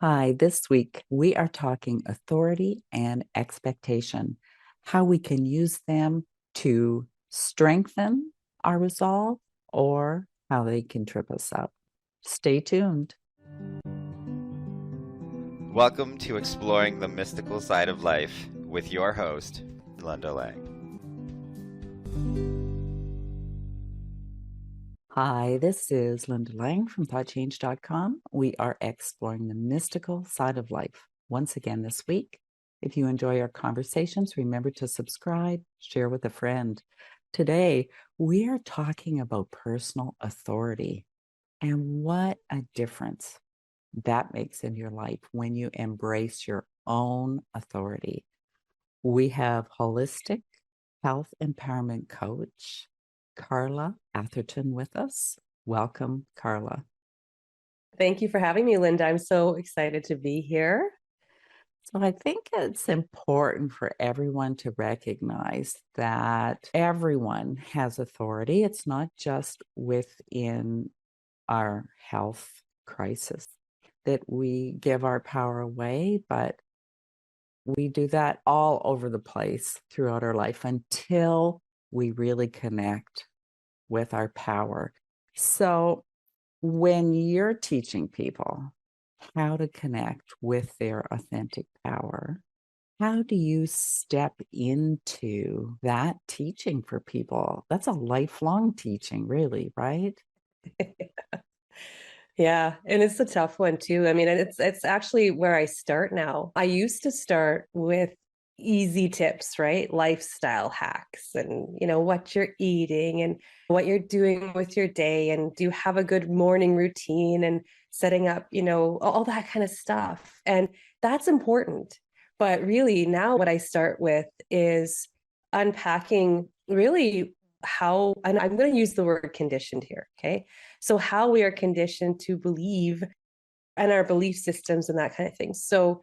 Hi, this week we are talking authority and expectation, how we can use them to strengthen our resolve or how they can trip us up. Stay tuned. Welcome to Exploring the Mystical Side of Life with your host, Linda Lang. Hi, this is Linda Lang from ThoughtChange.com. We are exploring the mystical side of life once again this week. If you enjoy our conversations, remember to subscribe, share with a friend. Today, we are talking about personal authority and what a difference that makes in your life when you embrace your own authority. We have holistic health empowerment coach Carla Atherton with us. Welcome, Carla. Thank you for having me, Linda. I'm so excited to be here. So I think it's important for everyone to recognize that everyone has authority. It's not just within our health crisis that we give our power away, but we do that all over the place throughout our life until we really connect with our power. So when you're teaching people how to connect with their authentic power, how do you step into that teaching for people? That's a lifelong teaching, really, right? Yeah, and it's a tough one too. I mean, it's actually where I start now. I used to start with easy tips, right? Lifestyle hacks and, what you're eating and what you're doing with your day and do you have a good morning routine and setting up, all that kind of stuff. And that's important. But really now what I start with is unpacking really how, and I'm going to use the word conditioned here, okay? So how we are conditioned to believe and our belief systems and that kind of thing. So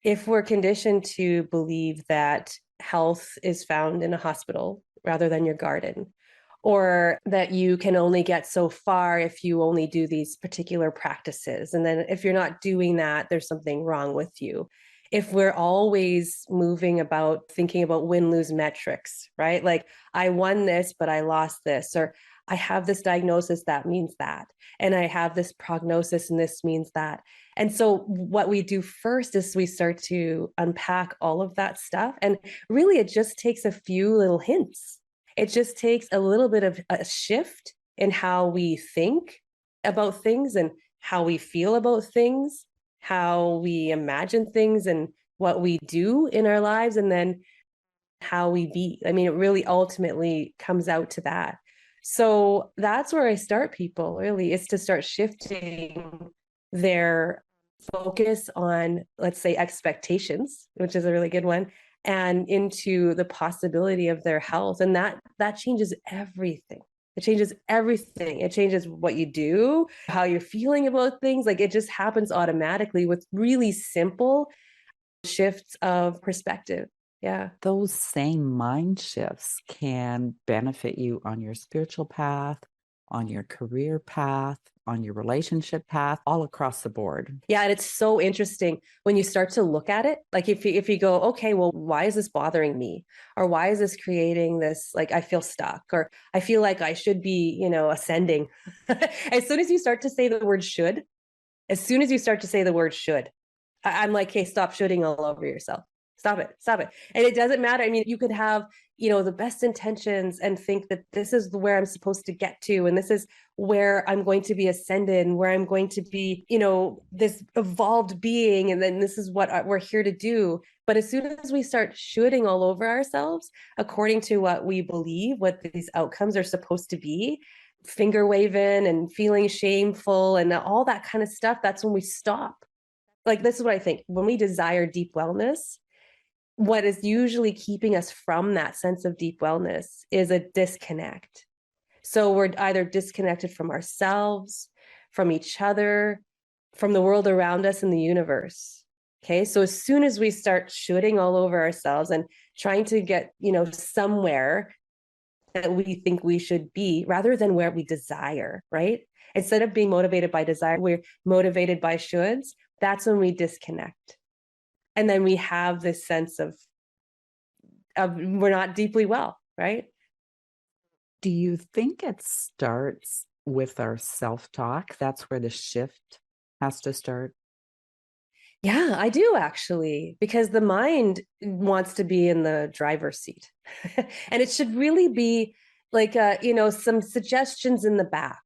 if we're conditioned to believe that health is found in a hospital rather than your garden, or that you can only get so far if you only do these particular practices. And then if you're not doing that, there's something wrong with you. If we're always moving about thinking about win-lose metrics, right? Like I won this, but I lost this, or I have this diagnosis, that means that. And I have this prognosis and this means that. And so what we do first is we start to unpack all of that stuff. And really, it just takes a few little hints. It just takes a little bit of a shift in how we think about things and how we feel about things, how we imagine things and what we do in our lives, and then how we be. I mean, it really ultimately comes out to that. So that's where I start people really is to start shifting their focus on, let's say, expectations, which is a really good one, and into the possibility of their health. And that changes everything. It changes everything. It changes what you do, how you're feeling about things. Like it just happens automatically with really simple shifts of perspective. Yeah. Those same mind shifts can benefit you on your spiritual path, on your career path, on your relationship path, all across the board. Yeah, and it's so interesting when you start to look at it. Like if you go, okay, well, why is this bothering me? Or why is this creating this, like I feel stuck, or I feel like I should be, ascending. As soon as you start to say the word should, as soon as you start to say the word should, I'm like, hey, stop shooting all over yourself. Stop it. Stop it. And it doesn't matter. I mean, you could have, the best intentions and think that this is where I'm supposed to get to. And this is where I'm going to be ascended and where I'm going to be, this evolved being. And then this is what we're here to do. But as soon as we start shooting all over ourselves, according to what we believe, what these outcomes are supposed to be, finger waving and feeling shameful and all that kind of stuff, that's when we stop. Like, this is what I think. When we desire deep wellness, what is usually keeping us from that sense of deep wellness is a disconnect. So we're either disconnected from ourselves, from each other, from the world around us and the universe. Okay. So as soon as we start shooting all over ourselves and trying to get, somewhere that we think we should be rather than where we desire, right? Instead of being motivated by desire, we're motivated by shoulds. that's when we disconnect. And then we have this sense of we're not deeply well, right? Do you think it starts with our self-talk? That's where the shift has to start? Yeah, I do actually, because the mind wants to be in the driver's seat. And it should really be like some suggestions in the back,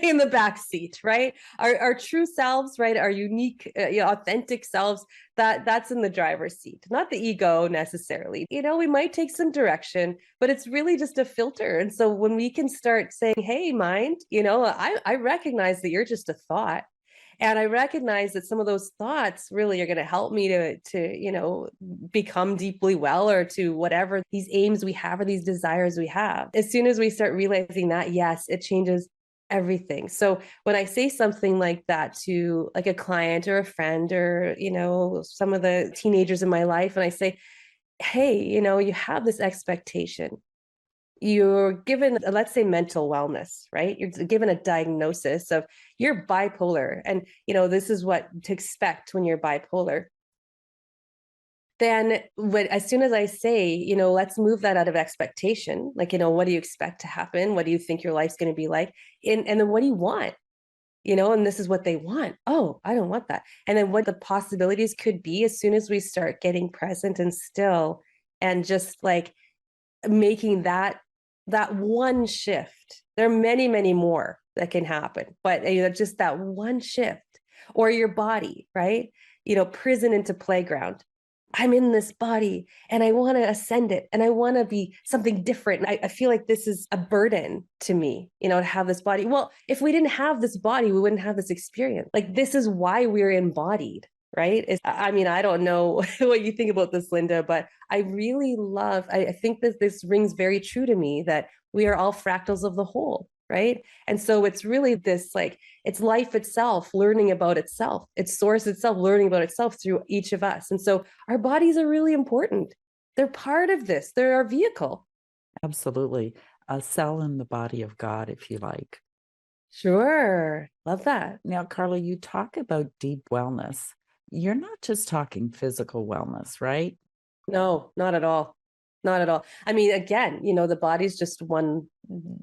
in the back seat, right? Our true selves, right? Our unique, authentic selves, that's in the driver's seat, not the ego necessarily. We might take some direction, but it's really just a filter. And so when we can start saying, hey, mind, I recognize that you're just a thought. And I recognize that some of those thoughts really are going to help me to become deeply well, or to whatever these aims we have or these desires we have. As soon as we start realizing that, yes, it changes everything. So when I say something like that to like a client or a friend, or some of the teenagers in my life, and I say, hey, you have this expectation, you're given, let's say, mental wellness, right? You're given a diagnosis of you're bipolar, and this is what to expect when you're bipolar. Then as soon as I say, let's move that out of expectation, like, what do you expect to happen, what do you think your life's going to be like, and then what do you want, and this is what they want. Oh, I don't want that. And then what the possibilities could be, as soon as we start getting present and still, and just like making that one shift. There are many, many more that can happen, but just that one shift. Or your body, right? Prison into playground. I'm in this body and I want to ascend it, and I want to be something different. I feel like this is a burden to me, to have this body. Well, if we didn't have this body, we wouldn't have this experience. Like, this is why we're embodied, right? I mean, I don't know what you think about this, Linda, but I really I think that this rings very true to me, that we are all fractals of the whole, right? And so it's really this, like, it's life itself learning about itself, its source itself learning about itself through each of us. And so our bodies are really important. They're part of this, they're our vehicle. Absolutely. A cell in the body of God, if you like. Sure. Love that. Now, Carla, you talk about deep wellness. You're not just talking physical wellness, right? No, not at all. Not at all. I mean, again, the body's just one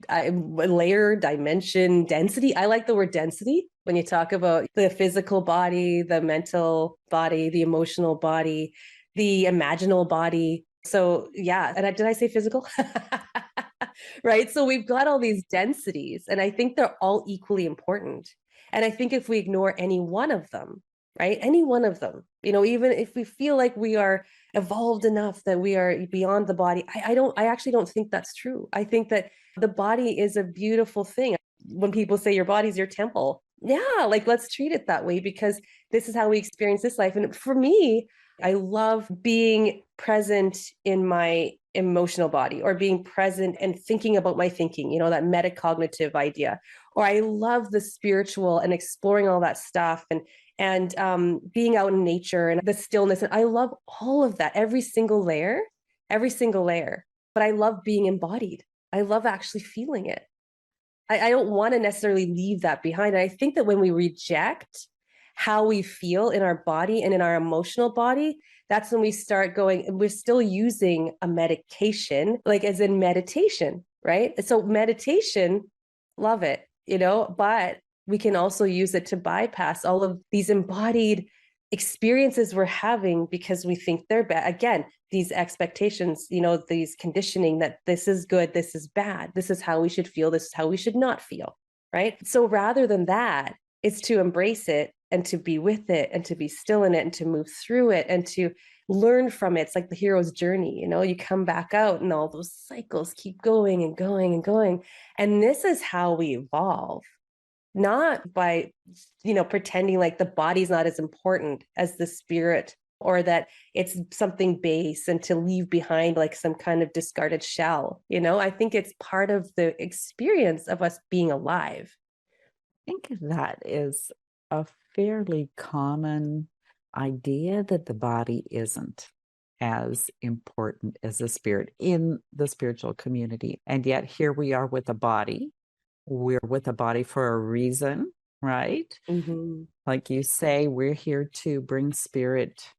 layer, dimension, density. I like the word density when you talk about the physical body, the mental body, the emotional body, the imaginal body. So, yeah. And did I say physical? Right. So we've got all these densities, and I think they're all equally important. And I think if we ignore any one of them, right, any one of them, even if we feel like we are evolved enough that we are beyond the body, I actually don't think that's true. I think that the body is a beautiful thing. When people say your body's your temple, yeah, like, let's treat it that way, because this is how we experience this life. And for me, I love being present in my emotional body, or being present and thinking about my thinking, that metacognitive idea. Or I love the spiritual and exploring all that stuff, and being out in nature and the stillness. And I love all of that, every single layer, every single layer. But I love being embodied. I love actually feeling it. I don't want to necessarily leave that behind. And I think that when we reject how we feel in our body and in our emotional body, that's when we start going, we're still using a medication, like as in meditation, right? So meditation, love it, but we can also use it to bypass all of these embodied experiences we're having, because we think they're bad. Again, these expectations, these conditioning that this is good, this is bad, this is how we should feel, this is how we should not feel, right? So rather than that, it's to embrace it and to be with it and to be still in it and to move through it and to learn from it. It's like the hero's journey, you come back out and all those cycles keep going and going and going. And this is how we evolve, not by, pretending like the body's not as important as the spirit, or that it's something base and to leave behind like some kind of discarded shell. I think it's part of the experience of us being alive. I think that is a fairly common idea, that the body isn't as important as the spirit in the spiritual community. And yet here we are with a body. We're with a body for a reason. right? Mhm. Like you say, we're here to bring spirit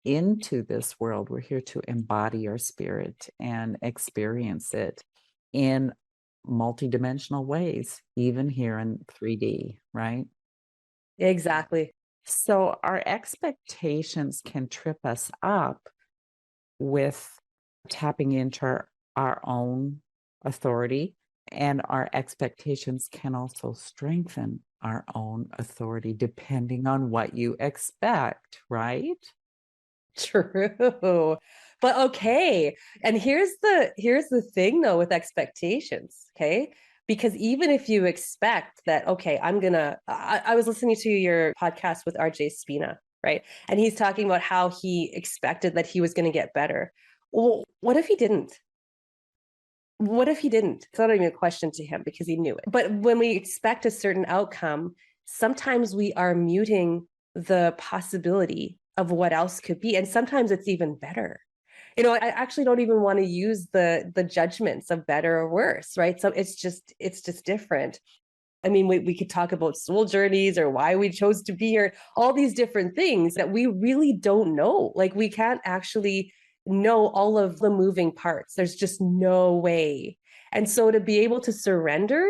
into this world. We're here to embody our spirit and experience it in multidimensional ways, even here in 3D, right? Exactly. So our expectations can trip us up with tapping into our own authority, and our expectations can also strengthen our own authority depending on what you expect, right? True. But okay. And here's the thing though with expectations, okay? Because even if you expect that, okay, I was listening to your podcast with RJ Spina, right? And he's talking about how he expected that he was going to get better. Well, what if he didn't? What if he didn't? It's not even a question to him because he knew it. But when we expect a certain outcome, sometimes we are muting the possibility of what else could be. And sometimes it's even better. I actually don't even want to use the judgments of better or worse, right? So it's just different. I mean, we could talk about soul journeys or why we chose to be here, all these different things that we really don't know. Like we can't actually know all of the moving parts. There's just no way. And so to be able to surrender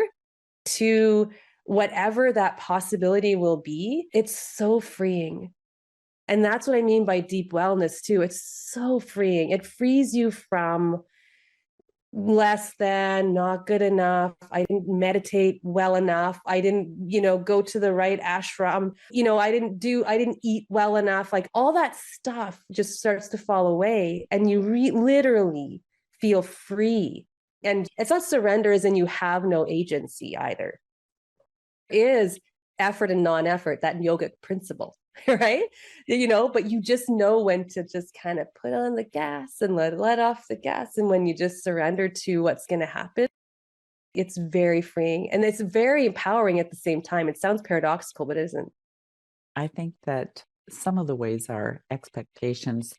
to whatever that possibility will be, it's so freeing. And that's what I mean by deep wellness too. It's so freeing. It frees you from less than, not good enough. I didn't meditate well enough. I didn't, go to the right ashram. I didn't eat well enough. Like all that stuff just starts to fall away and you literally feel free. And it's not surrender as in you have no agency either. It is effort and non-effort, that yogic principle, right? But you just know when to just kind of put on the gas and let off the gas. And when you just surrender to what's going to happen, it's very freeing and it's very empowering at the same time. It sounds paradoxical, but it isn't. I think that some of the ways our expectations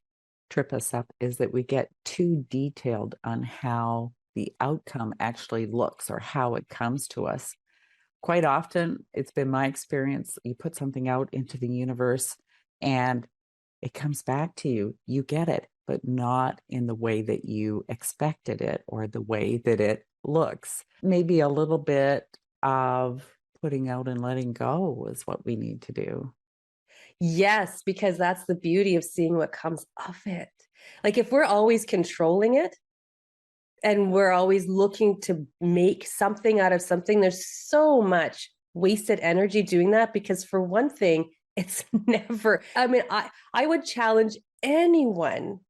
trip us up is that we get too detailed on how the outcome actually looks or how it comes to us. Quite often, it's been my experience, you put something out into the universe and it comes back to you. You get it, but not in the way that you expected it or the way that it looks. Maybe a little bit of putting out and letting go is what we need to do. Yes, because that's the beauty of seeing what comes of it. Like if we're always controlling it, and we're always looking to make something out of something, there's so much wasted energy doing that because for one thing, it's never, I mean, I would challenge anyone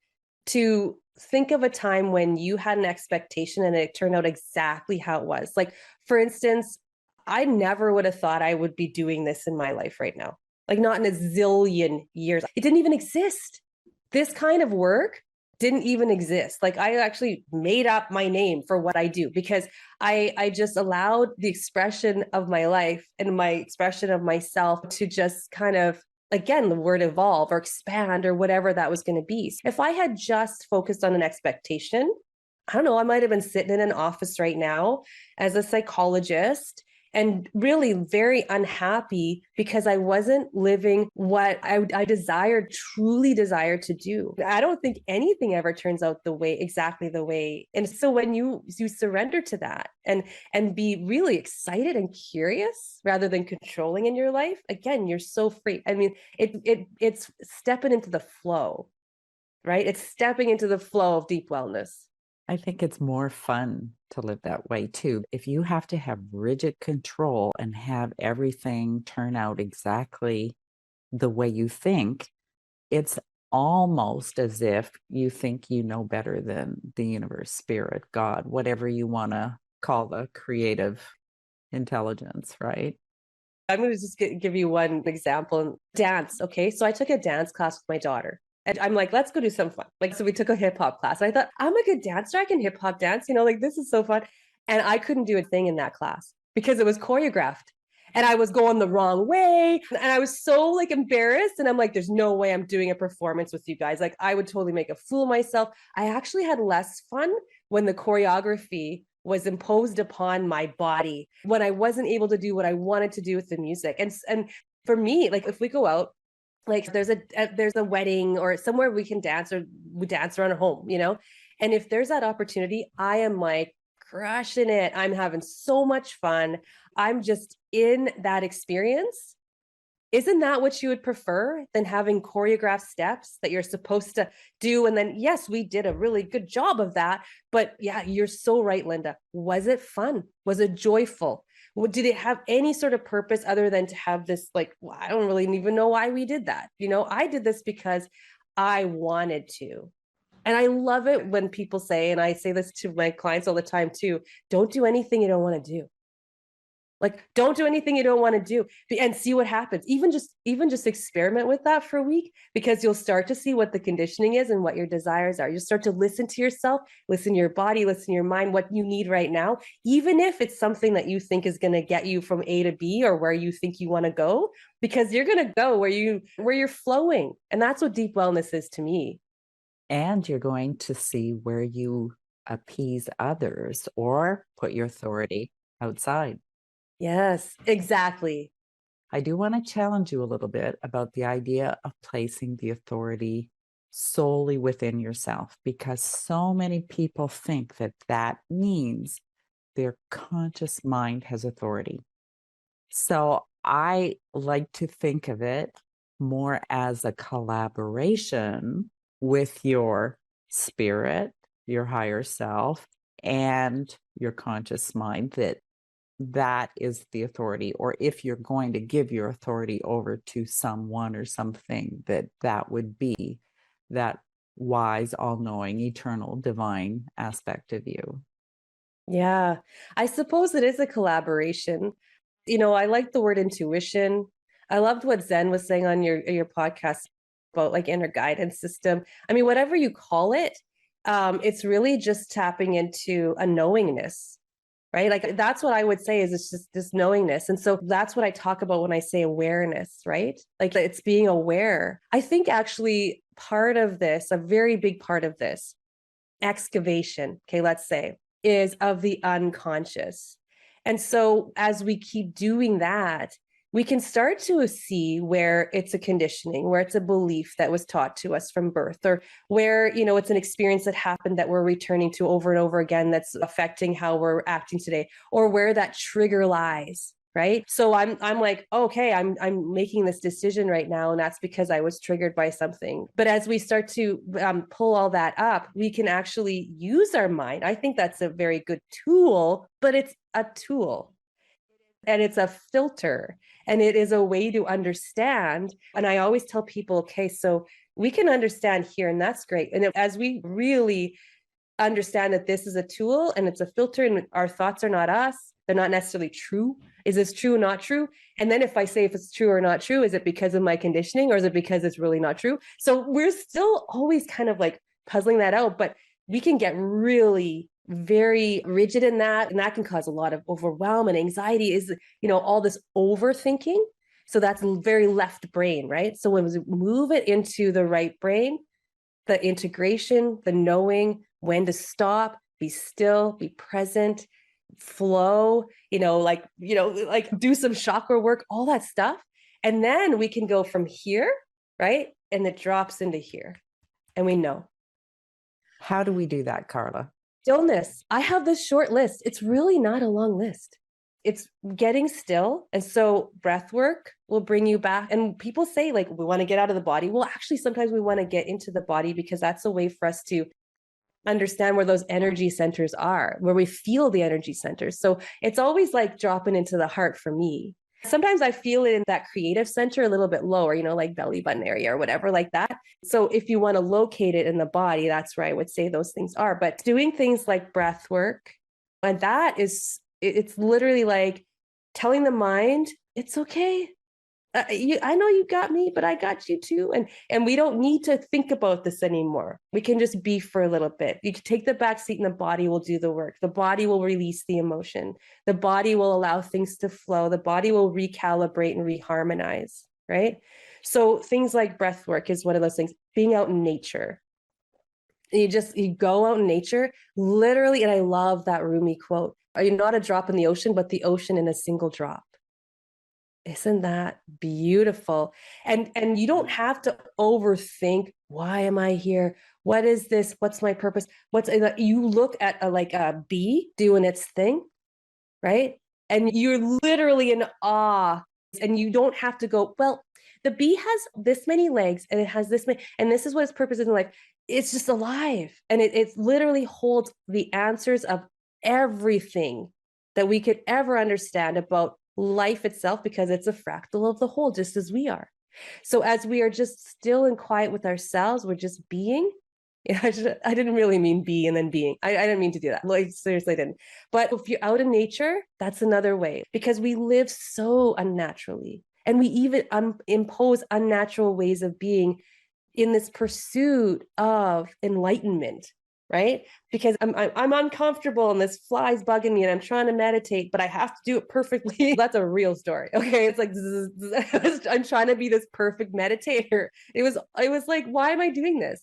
to think of a time when you had an expectation and it turned out exactly how it was. Like, for instance, I never would have thought I would be doing this in my life right now. Like, not in a zillion years. It didn't even exist. This kind of work didn't even exist. Like I actually made up my name for what I do because I just allowed the expression of my life and my expression of myself to just kind of, again, the word evolve or expand or whatever that was going to be. If I had just focused on an expectation, I don't know, I might have been sitting in an office right now as a psychologist and really very unhappy because I wasn't living what I desired, truly desired to do. I don't think anything ever turns out exactly the way. And so when you surrender to that and be really excited and curious rather than controlling in your life, again, you're so free. I mean, it's stepping into the flow, right? It's stepping into the flow of deep wellness. I think it's more fun to live that way too. If you have to have rigid control and have everything turn out exactly the way you think, it's almost as if you think you know better than the universe, spirit, God, whatever you want to call the creative intelligence, right? I'm going to just give you one example. Dance. Okay. So I took a dance class with my daughter. And I'm like, let's go do some fun. Like, so we took a hip hop class. And I thought, I'm a good dancer. I can hip hop dance, like this is so fun. And I couldn't do a thing in that class because it was choreographed and I was going the wrong way. And I was so like embarrassed. And I'm like, there's no way I'm doing a performance with you guys. Like, I would totally make a fool of myself. I actually had less fun when the choreography was imposed upon my body when I wasn't able to do what I wanted to do with the music. And for me, like if we go out, like there's a wedding or somewhere we can dance, or we dance around home, and if there's that opportunity, I am like crushing it. I'm having so much fun. I'm just in that experience. Isn't that what you would prefer than having choreographed steps that you're supposed to do? And then, yes, we did a really good job of that. But yeah, you're so right, Linda. Was it fun? Was it joyful? Did it have any sort of purpose other than to have this, like, well, I don't really even know why we did that. I did this because I wanted to. And I love it when people say, and I say this to my clients all the time too, don't do anything you don't want to do. Like, don't do anything you don't want to do and see what happens. Even just experiment with that for a week, because you'll start to see what the conditioning is and what your desires are. You'll start to listen to yourself, listen to your body, listen to your mind, what you need right now, even if it's something that you think is going to get you from A to B or where you think you want to go, because you're going to go where you're flowing. And that's what deep wellness is to me. And you're going to see where you appease others or put your authority outside. Yes, exactly. I do want to challenge you a little bit about the idea of placing the authority solely within yourself, because so many people think that that means their conscious mind has authority. So I like to think of it more as a collaboration with your spirit, your higher self, and your conscious mind, that is the authority. Or if you're going to give your authority over to someone or something, that would be that wise, all-knowing, eternal, divine aspect of you. Yeah, I suppose it is a collaboration. I like the word intuition. I loved what Zen was saying on your podcast about like inner guidance system. I mean, whatever you call it, it's really just tapping into a knowingness, right? Like that's what I would say is it's just this knowingness. And so that's what I talk about when I say awareness, right? Like it's being aware. I think actually part of this, a very big part of this, excavation, okay, let's say, is of the unconscious. And so as we keep doing that, we can start to see where it's a conditioning, where it's a belief that was taught to us from birth, or where, it's an experience that happened that we're returning to over and over again that's affecting how we're acting today, or where that trigger lies. Right. So I'm like, okay, I'm making this decision right now. And that's because I was triggered by something. But as we start to pull all that up, we can actually use our mind. I think that's a very good tool, but it's a tool and it's a filter and it is a way to understand. And I always tell people, okay, so we can understand here and that's great. And as we really understand that this is a tool and it's a filter and our thoughts are not us, they're not necessarily true. Is this true, not true? And then if I say if it's true or not true, is it because of my conditioning or is it because it's really not true? So we're still always kind of like puzzling that out, but we can get really very rigid in that. And that can cause a lot of overwhelm and anxiety is, all this overthinking. So that's very left brain, right? So when we move it into the right brain, the integration, the knowing when to stop, be still, be present, flow, like do some chakra work, all that stuff. And then we can go from here, right? And it drops into here. And we know. How do we do that, Carla? Stillness. I have this short list. It's really not a long list. It's getting still. And so breath work will bring you back. And people say, like, we want to get out of the body. Well, actually, sometimes we want to get into the body because that's a way for us to understand where those energy centers are, where we feel the energy centers. So it's always like dropping into the heart for me. Sometimes I feel it in that creative center a little bit lower, like belly button area or whatever like that. So if you want to locate it in the body, that's where I would say those things are. But doing things like breath work, and it's literally like telling the mind, it's okay. I know you got me, but I got you too. And we don't need to think about this anymore. We can just be for a little bit. You can take the back seat and the body will do the work. The body will release the emotion. The body will allow things to flow. The body will recalibrate and reharmonize, right? So things like breath work is one of those things. Being out in nature, You go out in nature, literally. And I love that Rumi quote. Are you not a drop in the ocean, but the ocean in a single drop? Isn't that beautiful? And you don't have to overthink, why am I here? What is this? What's my purpose? You look at like a bee doing its thing, right? And you're literally in awe, and you don't have to go, well, the bee has this many legs and it has this many, and this is what its purpose is in life. It's just alive. And it literally holds the answers of everything that we could ever understand about life itself, because it's a fractal of the whole, just as we are. So as we are just still and quiet with ourselves, we're just being. Yeah, I didn't really mean be and then being. I didn't mean to do that. Like, seriously, I didn't. But if you're out in nature, that's another way, because we live so unnaturally. And we even impose unnatural ways of being in this pursuit of enlightenment, right? Because I'm uncomfortable and this fly's bugging me and I'm trying to meditate, but I have to do it perfectly. That's a real story. Okay. It's like, I'm trying to be this perfect meditator. It was like, why am I doing this?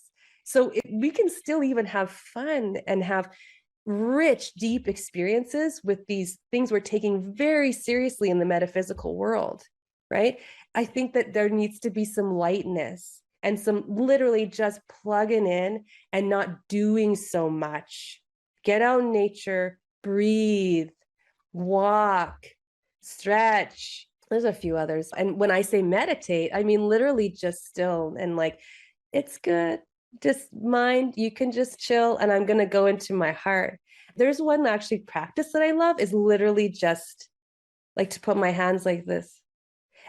So we can still even have fun and have rich, deep experiences with these things we're taking very seriously in the metaphysical world, right? I think that there needs to be some lightness and some literally just plugging in and not doing so much. Get out in nature, breathe, walk, stretch. There's a few others. And when I say meditate, I mean literally just still and like, it's good. Just mind, you can just chill, and I'm going to go into my heart. There's one actually practice that I love is literally just like to put my hands like this.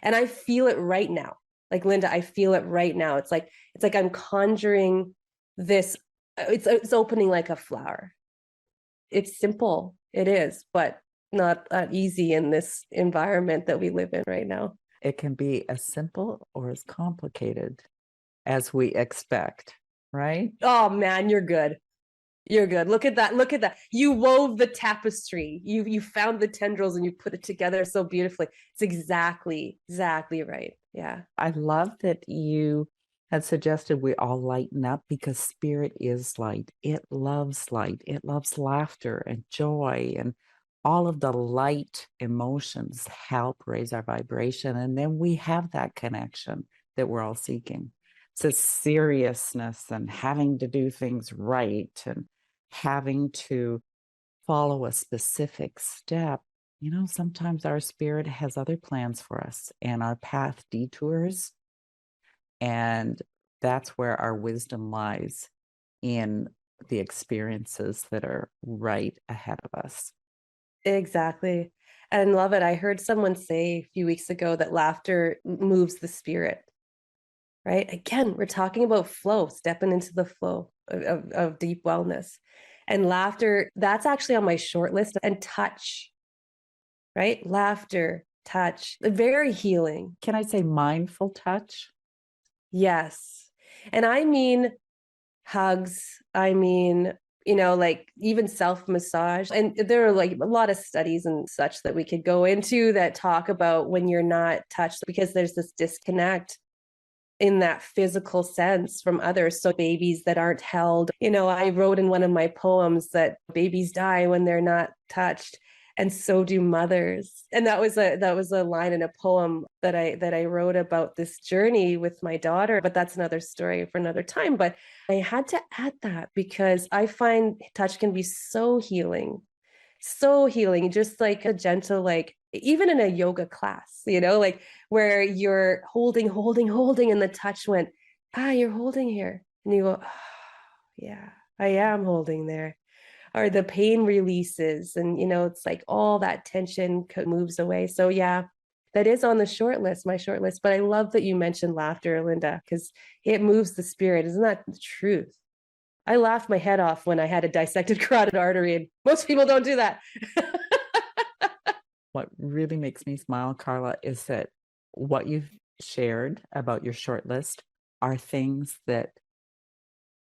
And I feel it right now. Like, Linda, I feel it right now. It's like I'm conjuring this. It's opening like a flower. It's simple. It is, but not easy in this environment that we live in right now. It can be as simple or as complicated as we expect, right? Oh man, you're good. You're good. Look at that. Look at that. You wove the tapestry. You found the tendrils and you put it together so beautifully. It's exactly right. Yeah. I love that you had suggested we all lighten up, because spirit is light. It loves light. It loves laughter and joy, and all of the light emotions help raise our vibration. And then we have that connection that we're all seeking. So seriousness and having to do things right and having to follow a specific step. Sometimes our spirit has other plans for us and our path detours. And that's where our wisdom lies, in the experiences that are right ahead of us. Exactly. And love it. I heard someone say a few weeks ago that laughter moves the spirit, right? Again, we're talking about flow, stepping into the flow of deep wellness. And laughter, that's actually on my short list. And touch, right? Laughter, touch, very healing. Can I say mindful touch? Yes. And I mean hugs. I mean, like even self massage. And there are like a lot of studies and such that we could go into that talk about when you're not touched, because there's this disconnect in that physical sense from others. So babies that aren't held, I wrote in one of my poems that babies die when they're not touched, and so do mothers. And that was a line in a poem that I wrote about this journey with my daughter, but that's another story for another time. But I had to add that because I find touch can be so healing, just like a gentle, like even in a yoga class, like where you're holding, and the touch went, you're holding here. And you go, yeah, I am holding there. Or the pain releases, and it's like all that tension moves away. So yeah, that is on the my short list. But I love that you mentioned laughter, Linda, because it moves the spirit. Isn't that the truth? I laughed my head off when I had a dissected carotid artery, and most people don't do that. What really makes me smile, Carla, is that what you've shared about your short list are things that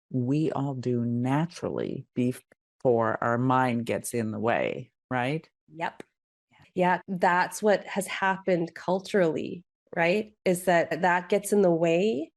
we all do naturally before our mind gets in the way, right? Yep. Yeah, that's what has happened culturally, right? Is that gets in the way,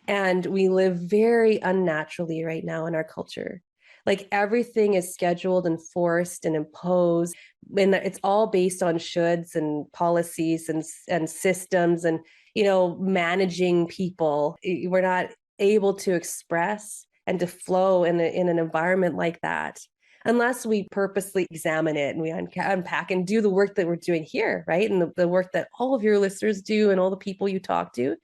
And we live very unnaturally right now in our culture. Like everything is scheduled and forced and imposed, and it's all based on shoulds and policies and systems and managing people. We're not able to express and to flow in an environment like that unless we purposely examine it and we unpack and do the work that we're doing here, right? And the work that all of your listeners do and all the people you talk to.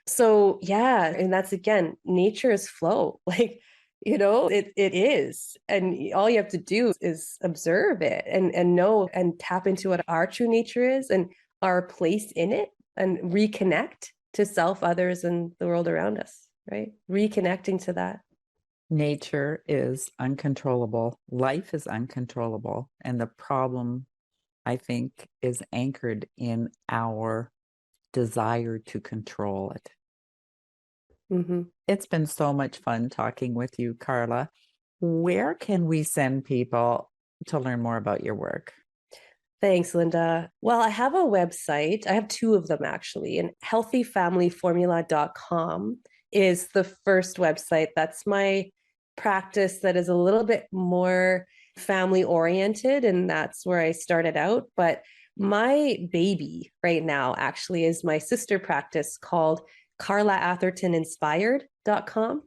So yeah, and that's again, nature is flow. Like, it is. And all you have to do is observe it and know and tap into what our true nature is and our place in it and reconnect to self, others, and the world around us, right? Reconnecting to that. Nature is uncontrollable. Life is uncontrollable. And the problem, I think, is anchored in our desire to control it. Mm-hmm. It's been so much fun talking with you, Carla. Where can we send people to learn more about your work? Thanks, Linda. Well, I have a website. I have two of them actually, and healthyfamilyformula.com is the first website. That's my practice that is a little bit more family oriented, and that's where I started out. But my baby right now actually is my sister practice called Carla Atherton Inspired.com.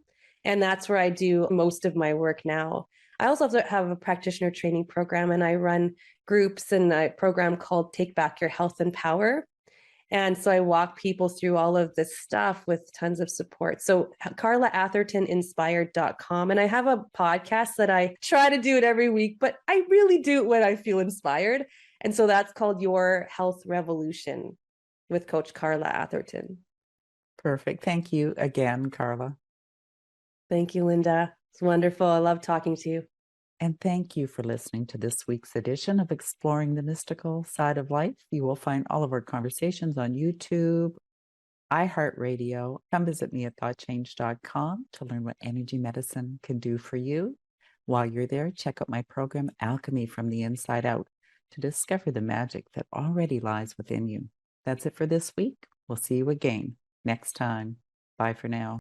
And that's where I do most of my work now. I also have a practitioner training program, and I run groups and a program called Take Back Your Health and Power. And so I walk people through all of this stuff with tons of support. So carlaathertoninspired.com. And I have a podcast that I try to do it every week, but I really do it when I feel inspired. And so that's called Your Health Revolution with Coach Carla Atherton. Perfect. Thank you again, Carla. Thank you, Linda. It's wonderful. I love talking to you. And thank you for listening to this week's edition of Exploring the Mystical Side of Life. You will find all of our conversations on YouTube, iHeartRadio. Come visit me at thoughtchange.com to learn what energy medicine can do for you. While you're there, check out my program, Alchemy from the Inside Out, to discover the magic that already lies within you. That's it for this week. We'll see you again next time. Bye for now.